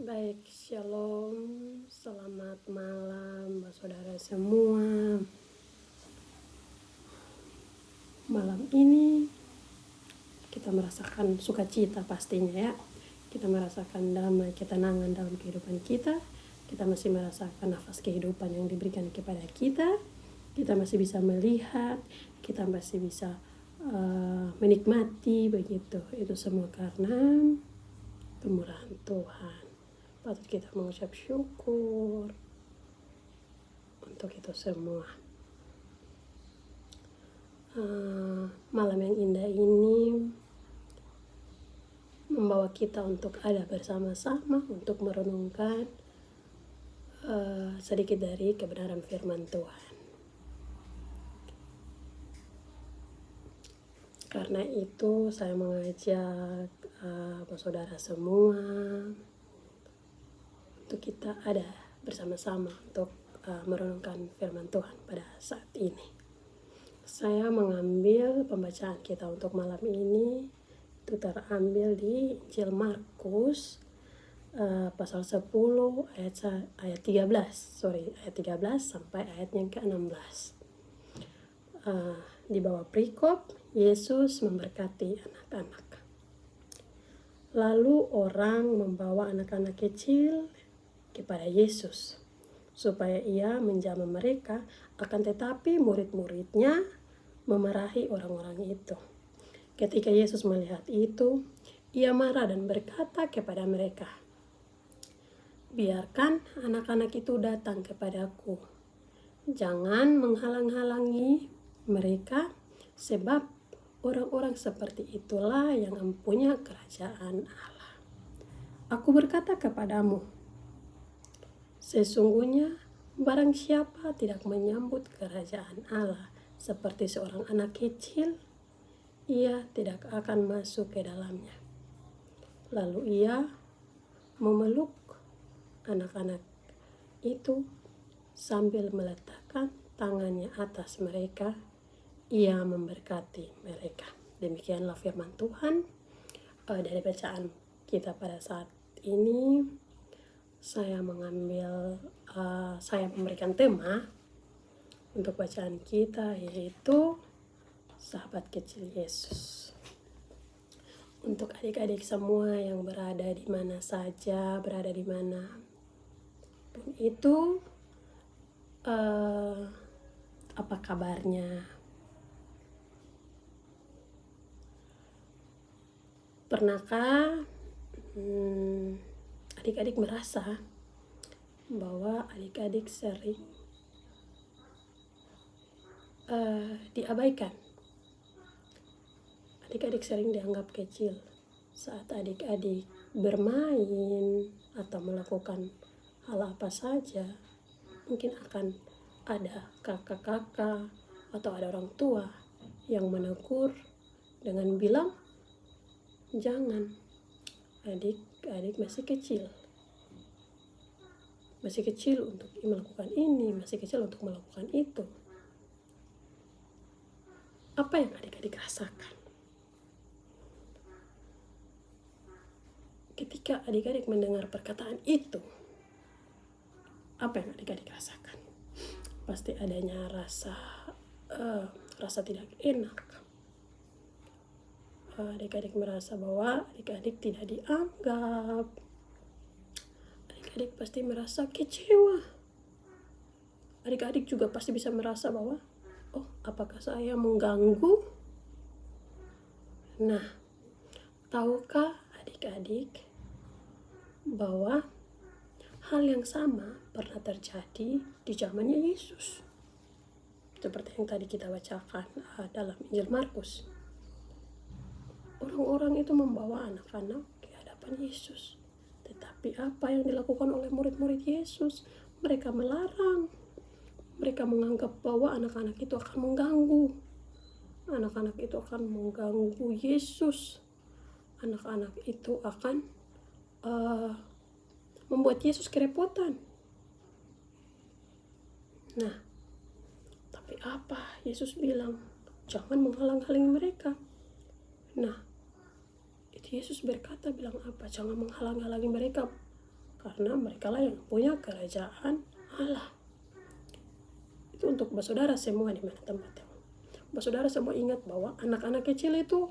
Baik, shalom, selamat malam saudara semua. Malam ini kita merasakan sukacita pastinya ya. Kita merasakan damai, ketenangan dalam kehidupan kita. Kita masih merasakan nafas kehidupan yang diberikan kepada kita. Kita masih bisa melihat, kita masih bisa menikmati begitu. Itu semua karena kemurahan Tuhan. Patut kita mengucap syukur untuk itu semua. Malam yang indah ini membawa kita untuk ada bersama-sama untuk merenungkan sedikit dari kebenaran firman Tuhan. Karena itu saya mengajak saudara semua untuk kita ada bersama-sama untuk merenungkan firman Tuhan pada saat ini. Saya mengambil pembacaan kita untuk malam ini itu terambil di Injil Markus pasal 10 ayat 13 sampai ayat yang ke-16. Di bawah perikop Yesus memberkati anak-anak. Lalu orang membawa anak-anak kecil kepada Yesus supaya ia menjamah mereka, akan tetapi murid-muridnya memarahi orang-orang itu. Ketika Yesus melihat itu, ia marah dan berkata kepada mereka, "Biarkan anak-anak itu datang kepadaku. Jangan menghalang-halangi mereka, sebab orang-orang seperti itulah yang mempunyai kerajaan Allah. Aku berkata kepadamu, sesungguhnya barang siapa tidak menyambut kerajaan Allah seperti seorang anak kecil, ia tidak akan masuk ke dalamnya." Lalu ia memeluk anak-anak itu sambil meletakkan tangannya atas mereka, ia memberkati mereka. Demikianlah firman Tuhan. Dari bacaan kita pada saat ini, saya memberikan tema untuk bacaan kita, yaitu sahabat kecil Yesus. Untuk adik-adik semua yang berada di mana saja, berada di mana pun itu, apa kabarnya? Pernahkah adik-adik merasa bahwa adik-adik sering diabaikan? Adik-adik sering dianggap kecil saat adik-adik bermain atau melakukan hal apa saja. Mungkin akan ada kakak-kakak atau ada orang tua yang menegur dengan bilang, "Jangan, adik-adik masih kecil. Masih kecil untuk melakukan ini, masih kecil untuk melakukan itu." Apa yang adik-adik rasakan? Ketika adik-adik mendengar perkataan itu, apa yang adik-adik rasakan? Pasti adanya rasa tidak enak. Adik-adik merasa bahwa adik-adik tidak dianggap. Adik-adik pasti merasa kecewa. Adik-adik juga pasti bisa merasa bahwa, oh, apakah saya mengganggu? Nah, tahukah adik-adik bahwa hal yang sama pernah terjadi di zamannya Yesus? Seperti yang tadi kita bacakan dalam Injil Markus. Orang-orang itu membawa anak-anak ke hadapan Yesus. Tetapi apa yang dilakukan oleh murid-murid Yesus? Mereka melarang. Mereka menganggap bahwa anak-anak itu akan mengganggu. Anak-anak itu akan mengganggu Yesus. Anak-anak itu akan membuat Yesus kerepotan. Nah, tapi apa Yesus bilang? Jangan menghalang-halangi mereka. Nah, itu Yesus berkata bilang apa? Jangan menghalang-halangi mereka. karena mereka lah yang punya kerajaan Allah. Itu untuk bersaudara semua di mana tempatnya. Bersaudara semua ingat bahwa anak-anak kecil itu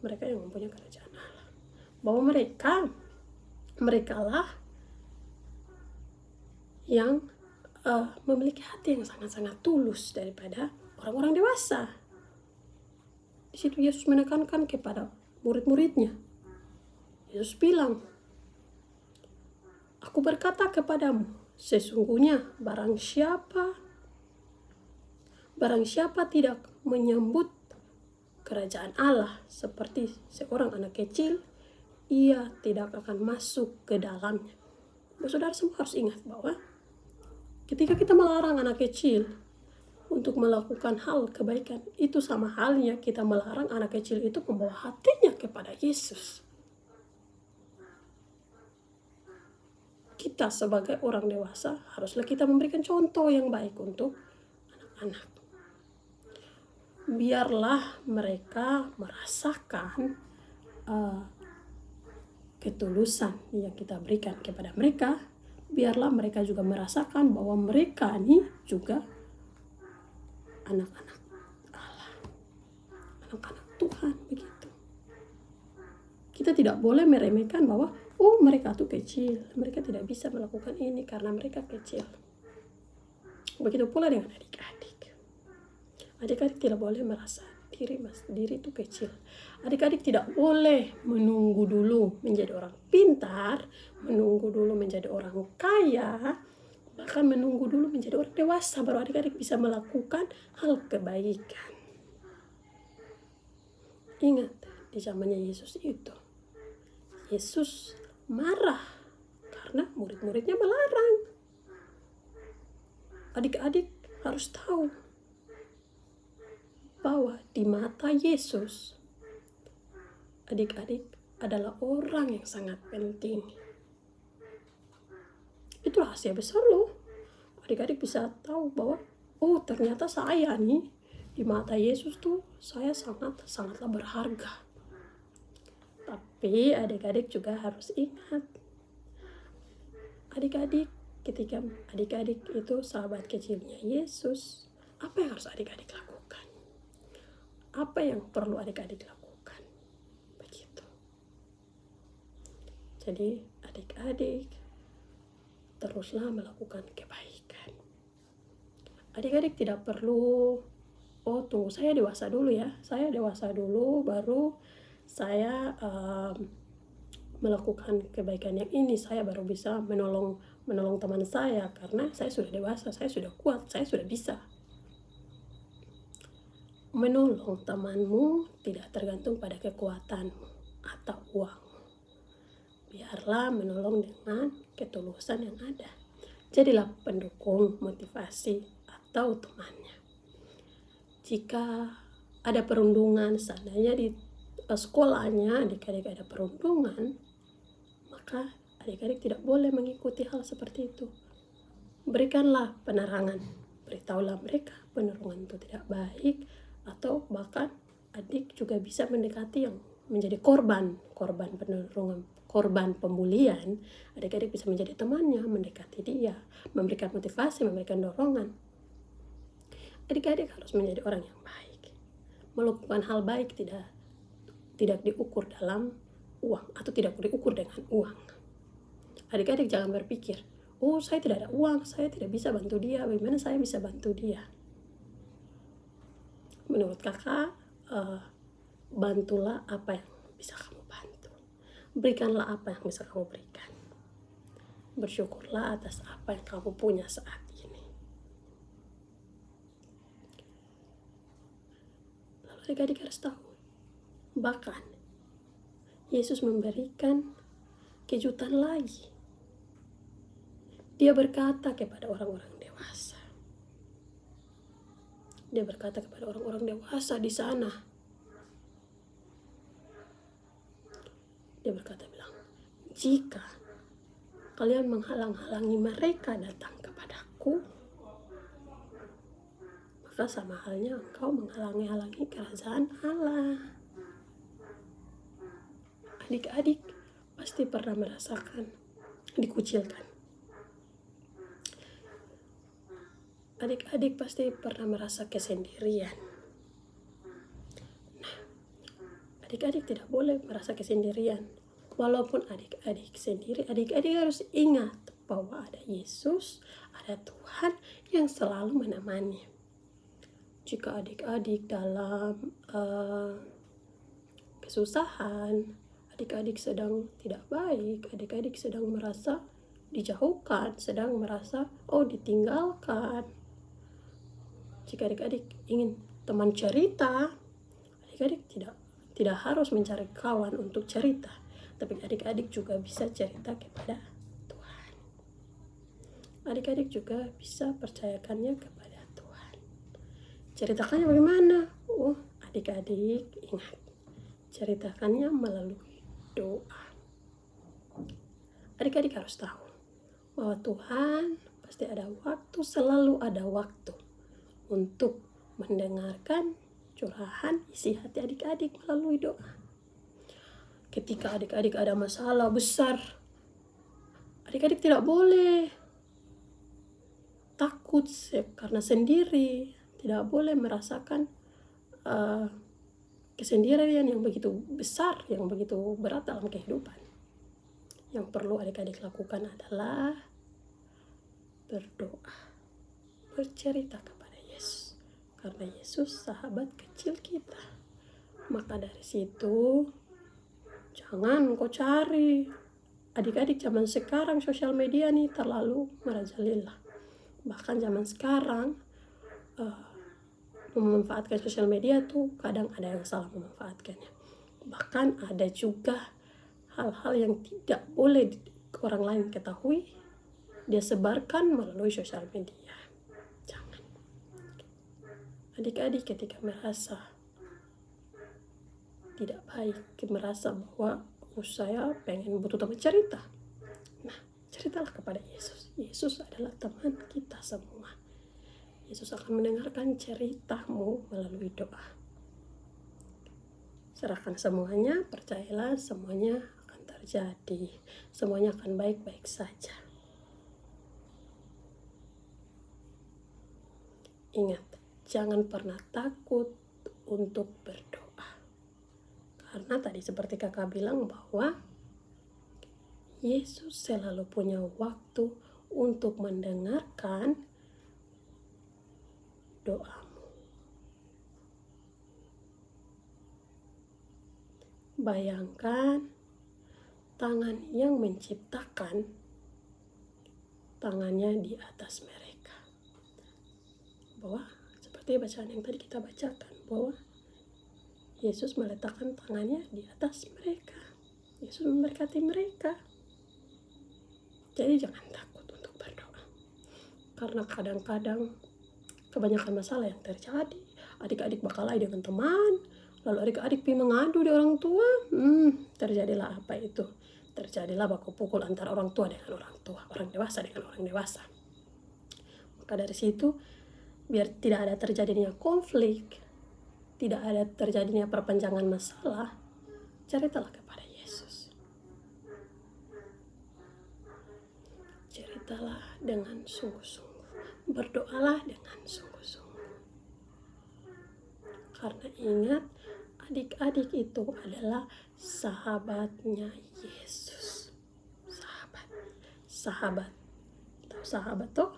mereka yang mempunyai kerajaan Allah. Bahwa mereka lah yang memiliki hati yang sangat-sangat tulus daripada orang-orang dewasa. Di situ Yesus menekankan kepada murid-muridnya. Yesus bilang, "Aku berkata kepadamu, sesungguhnya barang siapa tidak menyambut kerajaan Allah seperti seorang anak kecil, ia tidak akan masuk ke dalamnya." Saudara semua harus ingat bahwa ketika kita melarang anak kecil untuk melakukan hal kebaikan, itu sama halnya kita melarang anak kecil itu membawa hatinya kepada Yesus. Kita sebagai orang dewasa haruslah kita memberikan contoh yang baik untuk anak-anak. Biarlah mereka merasakan ketulusan yang kita berikan kepada mereka. Biarlah mereka juga merasakan bahwa mereka ini juga anak-anak Allah, anak-anak Tuhan, begitu. Kita tidak boleh meremehkan bahwa mereka tuh kecil, mereka tidak bisa melakukan ini karena mereka kecil. Begitu pula dengan adik-adik. Adik-adik tidak boleh merasa diri itu kecil. Adik-adik tidak boleh menunggu dulu menjadi orang pintar, menunggu dulu menjadi orang kaya, bahkan menunggu dulu menjadi orang dewasa baru adik-adik bisa melakukan hal kebaikan. Ingat, di zamannya Yesus itu, Yesus marah karena murid-muridnya melarang. Adik-adik harus tahu bahwa di mata Yesus, adik-adik adalah orang yang sangat penting. Itu rahasia besar loh. Adik-adik bisa tahu bahwa ternyata saya nih di mata Yesus tuh saya sangatlah berharga. Tapi adik-adik juga harus ingat, adik-adik ketika adik-adik itu sahabat kecilnya Yesus, apa yang harus adik-adik lakukan? Apa yang perlu adik-adik lakukan? Begitu. Jadi adik-adik teruslah melakukan kebaikan. Adik-adik tidak perlu, tunggu saya dewasa dulu ya. Saya dewasa dulu baru saya melakukan kebaikan yang ini. Saya baru bisa menolong teman saya karena saya sudah dewasa, saya sudah kuat, saya sudah bisa. Menolong temanmu tidak tergantung pada kekuatanmu atau uangmu. Biarlah menolong dengan ketulusan yang ada. Jadilah pendukung, motivasi, atau temannya. Jika ada perundungan, seandainya di sekolahnya adik-adik ada perundungan, maka adik-adik tidak boleh mengikuti hal seperti itu. Berikanlah penerangan, beritahulah mereka perundungan itu tidak baik, atau bahkan adik juga bisa mendekati yang menjadi korban penurungan, korban pembulian. Adik-adik bisa menjadi temannya, mendekati dia, memberikan motivasi, memberikan dorongan. Adik-adik harus menjadi orang yang baik. Melakukan hal baik tidak diukur dalam uang atau tidak diukur dengan uang. Adik-adik jangan berpikir, saya tidak ada uang, saya tidak bisa bantu dia, bagaimana saya bisa bantu dia? Menurut kakak, bantulah apa yang bisa kamu bantu. Berikanlah apa yang bisa kamu berikan. Bersyukurlah atas apa yang kamu punya saat ini. Lalu adik-adik harus tahu, bahkan Yesus memberikan kejutan lagi. Dia berkata kepada orang-orang dewasa. Dia berkata kepada orang-orang dewasa di sana. Dia bilang, jika kalian menghalang-halangi mereka datang kepadaku, maka sama halnya engkau menghalangi kerajaan Allah. Adik-adik pasti pernah merasakan dikucilkan. Adik-adik pasti pernah merasa kesendirian. Nah, adik-adik tidak boleh merasa kesendirian. Walaupun adik-adik sendiri, adik-adik harus ingat bahwa ada Yesus, ada Tuhan yang selalu menemani. Jika adik-adik dalam kesusahan, adik-adik sedang tidak baik, adik-adik sedang merasa dijauhkan, sedang merasa ditinggalkan. Jika adik-adik ingin teman cerita, adik-adik tidak harus mencari kawan untuk cerita, tapi adik-adik juga bisa cerita kepada Tuhan. Adik-adik juga bisa percayakannya kepada Tuhan. Ceritakannya bagaimana? Adik-adik ingat, ceritakannya melalui doa. Adik-adik harus tahu bahwa Tuhan pasti ada waktu, selalu ada waktu untuk mendengarkan curahan isi hati adik-adik melalui doa. Ketika adik-adik ada masalah besar, adik-adik tidak boleh takut karena sendiri, tidak boleh merasakan kesendirian yang begitu besar, yang begitu berat dalam kehidupan. Yang perlu adik-adik lakukan adalah berdoa, bercerita kepada Yesus, karena Yesus sahabat kecil kita. Maka dari situ jangan kau cari. Adik-adik zaman sekarang sosial media nih terlalu merajalela. Bahkan zaman sekarang memanfaatkan sosial media tuh kadang ada yang salah memanfaatkannya. Bahkan ada juga hal-hal yang tidak boleh orang lain ketahui, dia sebarkan melalui sosial media. Jangan. Adik-adik ketika merasa tidak baik, merasa bahwa saya butuh teman cerita, nah ceritalah kepada Yesus. Yesus adalah teman kita semua. Yesus akan mendengarkan ceritamu melalui doa. Serahkan semuanya, percayalah semuanya akan terjadi, semuanya akan baik-baik saja. Ingat, jangan pernah takut untuk berdoa. Karena tadi seperti kakak bilang bahwa Yesus selalu punya waktu untuk mendengarkan doamu. Bayangkan tangan yang menciptakan, tangannya di atas mereka. Bahwa seperti bacaan yang tadi kita bacakan, bahwa Yesus meletakkan tangannya di atas mereka. Yesus memberkati mereka. Jadi jangan takut untuk berdoa. Karena kadang-kadang kebanyakan masalah yang terjadi, adik-adik bakal lari dengan teman, lalu adik-adik pergi mengadu di orang tua, terjadilah apa itu? Terjadilah baku pukul antara orang tua dengan orang tua, orang dewasa dengan orang dewasa. Maka dari situ, biar tidak ada terjadinya konflik, tidak ada terjadinya perpanjangan masalah, ceritalah kepada Yesus. Ceritalah dengan sungguh-sungguh, berdoalah dengan sungguh-sungguh. Karena ingat, adik-adik itu adalah sahabatnya Yesus. Sahabat. Tahu sahabat toh?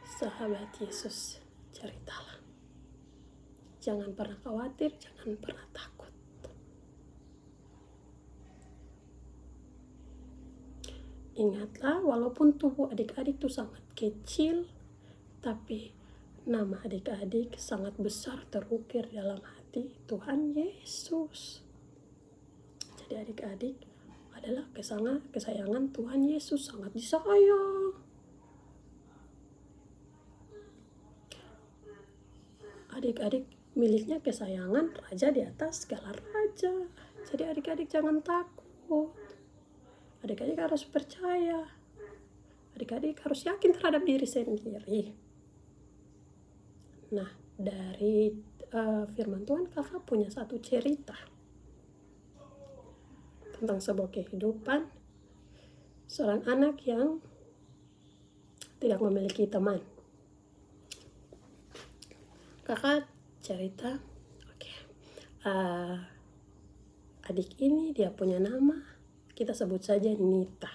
Sahabat Yesus. Ceritalah. Jangan pernah khawatir, jangan pernah takut. Ingatlah, walaupun tubuh adik-adik itu sangat kecil, tapi nama adik-adik sangat besar terukir dalam hati Tuhan Yesus. Jadi adik-adik adalah kesayangan Tuhan Yesus, sangat disayang. Adik-adik miliknya kesayangan raja di atas segala raja. Jadi adik-adik jangan takut. Adik-adik harus percaya. Adik-adik harus yakin terhadap diri sendiri. Nah, dari firman Tuhan kakak punya satu cerita tentang sebuah kehidupan seorang anak yang tidak memiliki teman. Kakak cerita, adik ini dia punya nama, kita sebut saja Nita.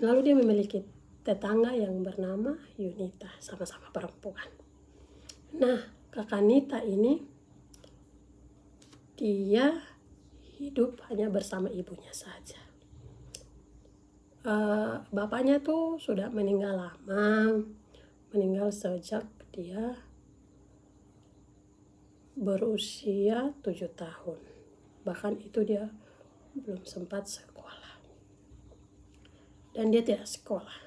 Lalu dia memiliki tetangga yang bernama Yunita, sama-sama perempuan. Nah, kakak Nita ini dia hidup hanya bersama ibunya saja. Bapaknya tuh sudah meninggal lama, meninggal sejak dia berusia 7 tahun. Bahkan itu dia belum sempat sekolah. Dan dia tidak sekolah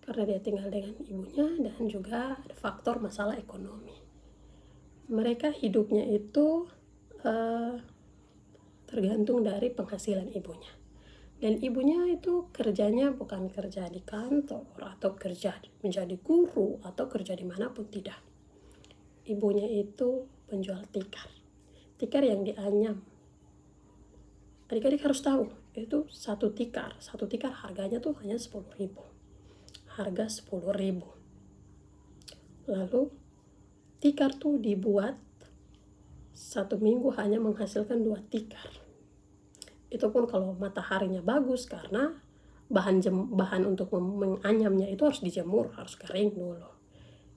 karena dia tinggal dengan ibunya, dan juga ada faktor masalah ekonomi. Mereka hidupnya itu tergantung dari penghasilan ibunya. Dan ibunya itu kerjanya bukan kerja di kantor atau kerja menjadi guru atau kerja dimanapun, tidak. Ibunya itu penjual tikar. Tikar yang dianyam. Adik-adik harus tahu, itu satu tikar harganya tuh hanya 10.000. Harga 10.000. Lalu tikar tuh dibuat 1 minggu hanya menghasilkan 2 tikar. Itu pun kalau mataharinya bagus, karena bahan untuk menganyamnya itu harus dijemur, harus kering dulu.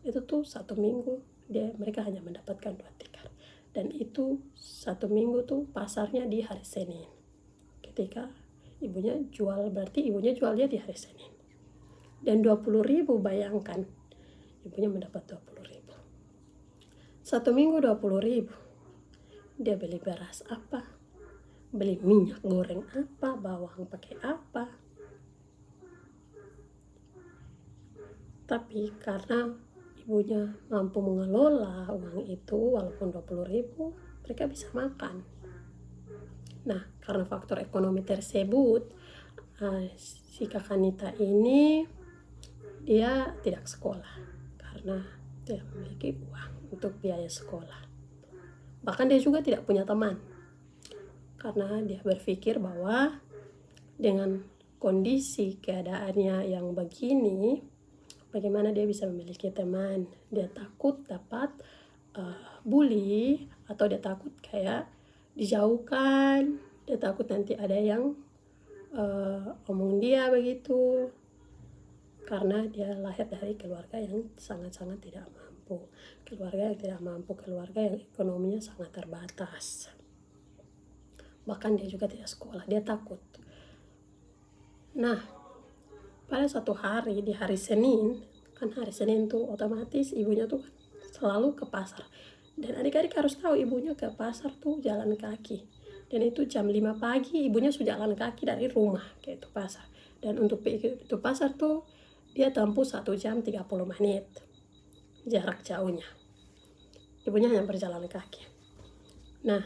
Itu tuh 1 minggu mereka hanya mendapatkan 2 tikar. Dan itu 1 minggu tuh pasarnya di hari Senin. Ketika ibunya jual, berarti ibunya jualnya di hari Senin. Dan 20.000, bayangkan ibunya mendapat 20.000. 1 minggu 20.000. Dia beli beras apa? Beli minyak goreng apa, bawang pakai apa. Tapi karena ibunya mampu mengelola uang itu, walaupun 20.000, mereka bisa makan. Nah, karena faktor ekonomi tersebut, si kakak Nita ini dia tidak sekolah karena tidak memiliki uang untuk biaya sekolah. Bahkan dia juga tidak punya teman, karena dia berpikir bahwa dengan kondisi keadaannya yang begini, bagaimana dia bisa memiliki teman. Dia takut dapat bully, atau dia takut kayak dijauhkan. Dia takut nanti ada yang omong dia begitu, karena dia lahir dari keluarga yang sangat-sangat tidak mampu. Keluarga yang tidak mampu, keluarga yang ekonominya sangat terbatas. Bahkan dia juga tidak sekolah, dia takut. Nah, pada suatu hari, di hari Senin, kan hari Senin tuh otomatis ibunya tuh selalu ke pasar. Dan adik-adik harus tahu, ibunya ke pasar tuh jalan kaki. Dan itu jam 5 pagi ibunya sudah jalan kaki dari rumah ke itu pasar. Dan untuk itu pasar tuh dia tempuh 1 jam 30 menit jarak jauhnya. Ibunya hanya berjalan kaki. Nah,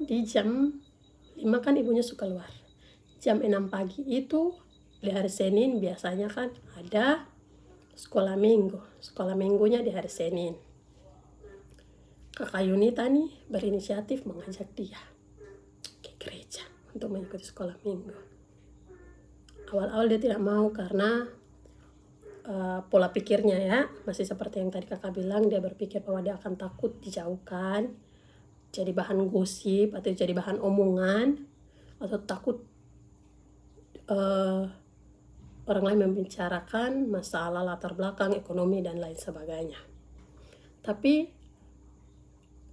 di jam 5 kan ibunya suka keluar. Jam 6 pagi itu di hari Senin biasanya kan ada sekolah minggu. Sekolah minggunya di hari Senin. Kakak Yunita nih berinisiatif mengajak dia ke gereja untuk mengikuti sekolah minggu. Awal-awal dia tidak mau karena pola pikirnya ya masih seperti yang tadi kakak bilang. Dia berpikir bahwa dia akan takut dijauhkan, jadi bahan gosip atau jadi bahan omongan, atau takut orang lain membicarakan masalah latar belakang ekonomi dan lain sebagainya. Tapi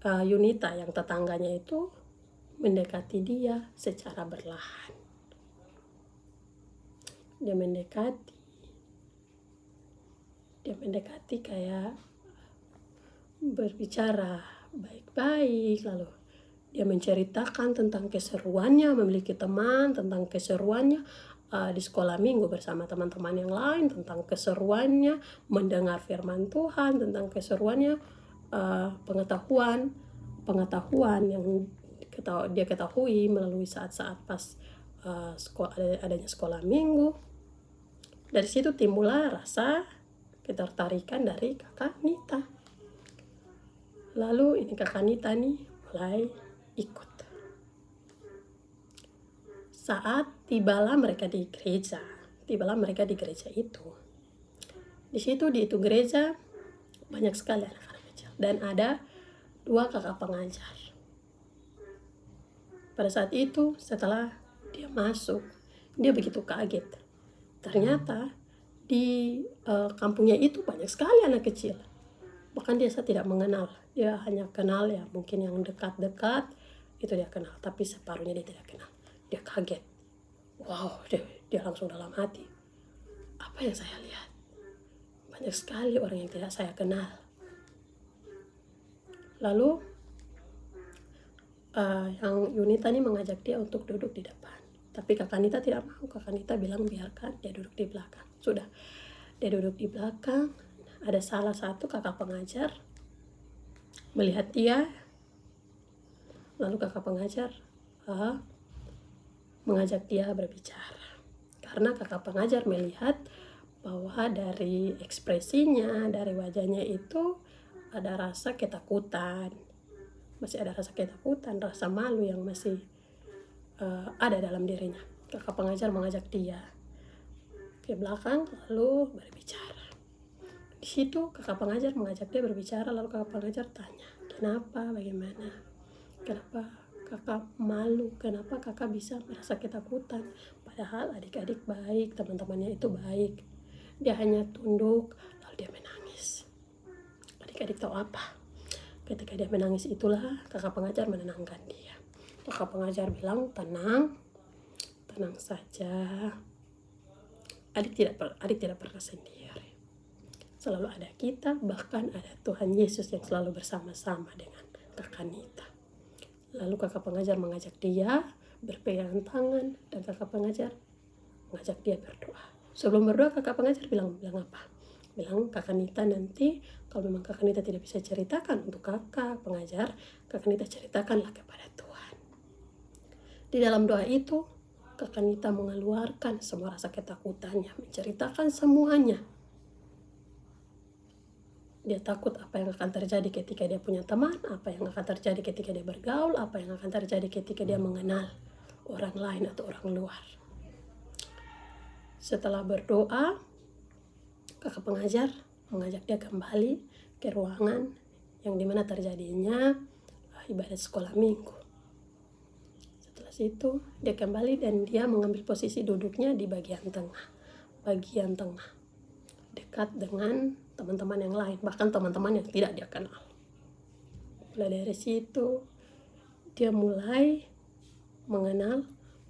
Yunita yang tetangganya itu mendekati dia secara berlahan. Dia mendekati kayak berbicara baik-baik, lalu dia menceritakan tentang keseruannya memiliki teman, tentang keseruannya di sekolah minggu bersama teman-teman yang lain, tentang keseruannya mendengar firman Tuhan, tentang keseruannya pengetahuan yang dia ketahui melalui saat-saat pas adanya sekolah minggu. Dari situ timbullah rasa ketertarikan dari kakak Nita. Lalu ini kakak Nita nih mulai ikut. saat tibalah mereka di gereja. Tibalah mereka di gereja itu. Di situ di itu gereja banyak sekali anak-anak kecil. Dan ada 2 kakak pengajar. Pada saat itu setelah dia masuk, dia begitu kaget. Ternyata di kampungnya itu banyak sekali anak kecil. Bahkan dia tidak mengenal. Dia hanya kenal ya mungkin yang dekat-dekat itu dia kenal. Tapi separuhnya dia tidak kenal. Dia kaget. Wow, dia langsung dalam hati. Apa yang saya lihat? Banyak sekali orang yang tidak saya kenal. Lalu yang Yunita ini mengajak dia untuk duduk di depan. Tapi Kak Anita tidak mau. Kak Anita bilang biarkan dia duduk di belakang. Sudah, dia duduk di belakang. Ada salah satu kakak pengajar melihat dia. Lalu kakak pengajar mengajak dia berbicara. Karena kakak pengajar melihat bahwa dari ekspresinya, dari wajahnya itu ada rasa ketakutan. Masih ada rasa ketakutan, rasa malu yang masih ada dalam dirinya. Kakak pengajar mengajak dia ke belakang lalu berbicara. Di situ kakak pengajar mengajak dia berbicara, lalu kakak pengajar tanya, kenapa, bagaimana, kenapa kakak malu, kenapa kakak bisa merasa ketakutan, padahal adik-adik baik, teman-temannya itu baik. Dia hanya tunduk, lalu dia menangis. Adik-adik tahu apa? Ketika dia menangis itulah kakak pengajar menenangkan dia. Kakak pengajar bilang, tenang saja. Adik tidak pernah sendiri. Selalu ada kita, bahkan ada Tuhan Yesus yang selalu bersama-sama dengan Kak Anita. Lalu kakak pengajar mengajak dia berpegangan tangan, dan kakak pengajar mengajak dia berdoa. Sebelum berdoa kakak pengajar bilang apa? Bilang Kak Anita nanti kalau memang Kak Anita tidak bisa ceritakan untuk kakak pengajar, Kak Anita ceritakanlah kepada Tuhan. Di dalam doa itu Kak Anita mengeluarkan semua rasa ketakutannya, menceritakan semuanya. Dia takut apa yang akan terjadi ketika dia punya teman, apa yang akan terjadi ketika dia bergaul, apa yang akan terjadi ketika dia mengenal orang lain atau orang luar. Setelah berdoa, kakak pengajar mengajak dia kembali ke ruangan yang dimana terjadinya ibadat sekolah minggu. Setelah itu dia kembali dan dia mengambil posisi duduknya di bagian tengah, dekat dengan teman-teman yang lain, bahkan teman-teman yang tidak dia kenal. Mulai dari situ dia mulai mengenal,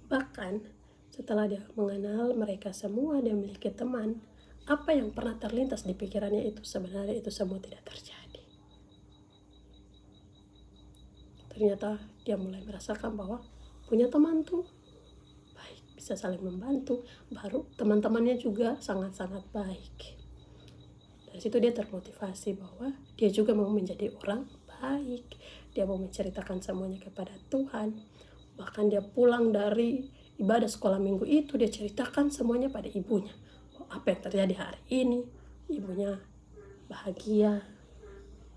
bahkan setelah dia mengenal mereka semua, dia memiliki teman. Apa yang pernah terlintas di pikirannya itu sebenarnya itu semua tidak terjadi. Ternyata dia mulai merasakan bahwa punya teman tuh baik, bisa saling membantu, baru teman-temannya juga sangat-sangat baik. Dari situ dia termotivasi bahwa dia juga mau menjadi orang baik. Dia mau menceritakan semuanya kepada Tuhan. Bahkan dia pulang dari ibadah sekolah minggu itu, dia ceritakan semuanya pada ibunya. Apa yang terjadi hari ini. Ibunya bahagia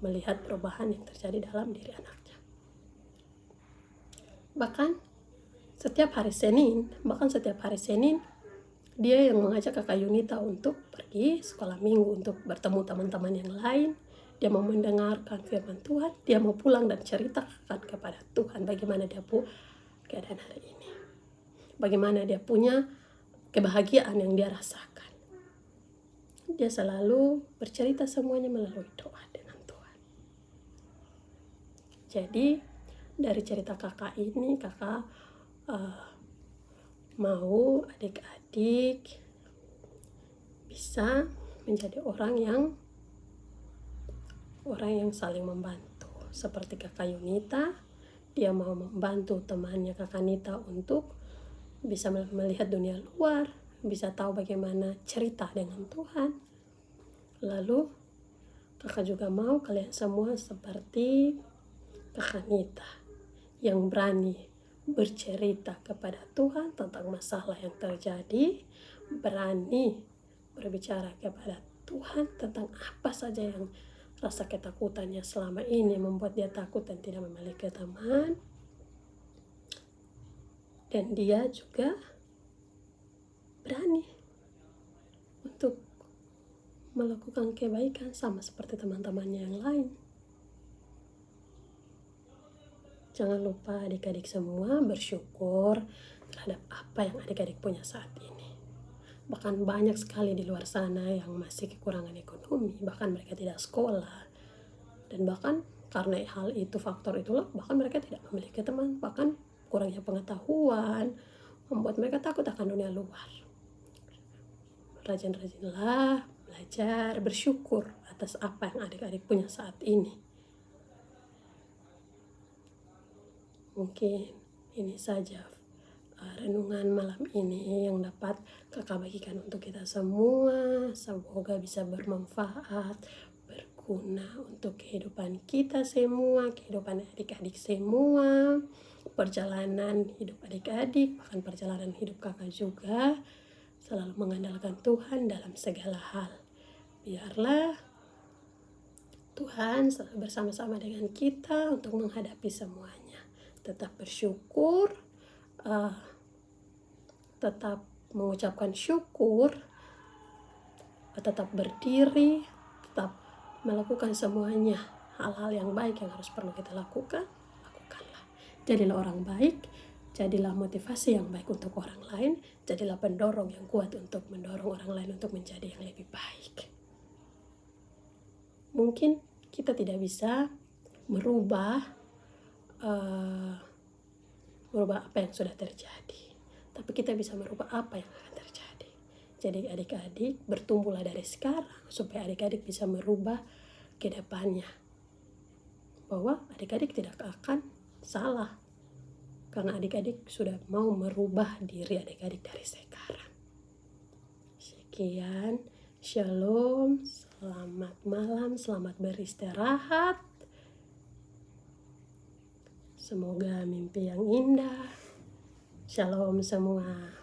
melihat perubahan yang terjadi dalam diri anaknya. Bahkan setiap hari Senin, dia yang mengajak kakak Yunita untuk pergi sekolah minggu, untuk bertemu teman-teman yang lain. Dia mau mendengarkan firman Tuhan, dia mau pulang dan ceritakan kepada Tuhan bagaimana dia keadaan hari ini, bagaimana dia punya kebahagiaan yang dia rasakan. Dia selalu bercerita semuanya melalui doa dengan Tuhan. Jadi dari cerita kakak ini, kakak mau adik-adik bisa menjadi orang yang saling membantu. Seperti kakak Yunita, dia mau membantu temannya kakak Anita untuk bisa melihat dunia luar, bisa tahu bagaimana cerita dengan Tuhan. Lalu kakak juga mau kalian semua seperti kakak Anita yang berani bercerita kepada Tuhan tentang masalah yang terjadi, berani berbicara kepada Tuhan tentang apa saja yang rasa ketakutannya selama ini membuat dia takut dan tidak memiliki teman. dan dia juga berani untuk melakukan kebaikan sama seperti teman-temannya yang lain. Jangan lupa adik-adik semua bersyukur terhadap apa yang adik-adik punya saat ini. Bahkan banyak sekali di luar sana yang masih kekurangan ekonomi, bahkan mereka tidak sekolah. Dan bahkan karena hal itu, faktor itulah, bahkan mereka tidak memiliki teman, bahkan kurangnya pengetahuan membuat mereka takut akan dunia luar. Rajin-rajinlah belajar, bersyukur atas apa yang adik-adik punya saat ini. Mungkin ini saja renungan malam ini yang dapat kakak bagikan untuk kita semua. Semoga bisa bermanfaat, berguna untuk kehidupan kita semua, kehidupan adik-adik semua, perjalanan hidup adik-adik, bahkan perjalanan hidup kakak juga. Selalu mengandalkan Tuhan dalam segala hal. Biarlah Tuhan selalu bersama-sama dengan kita untuk menghadapi semuanya. Tetap bersyukur, tetap mengucapkan syukur, tetap berdiri, tetap melakukan semuanya. Hal-hal yang baik yang harus perlu kita lakukan, lakukanlah. Jadilah orang baik, jadilah motivasi yang baik untuk orang lain, jadilah pendorong yang kuat untuk mendorong orang lain untuk menjadi yang lebih baik. Mungkin kita tidak bisa merubah apa yang sudah terjadi, tapi kita bisa merubah apa yang akan terjadi. Jadi adik-adik bertumbuhlah dari sekarang supaya adik-adik bisa merubah ke depannya, bahwa adik-adik tidak akan salah karena adik-adik sudah mau merubah diri adik-adik dari sekarang. Sekian, shalom, selamat malam, selamat beristirahat. Semoga mimpi yang indah. Shalom semua.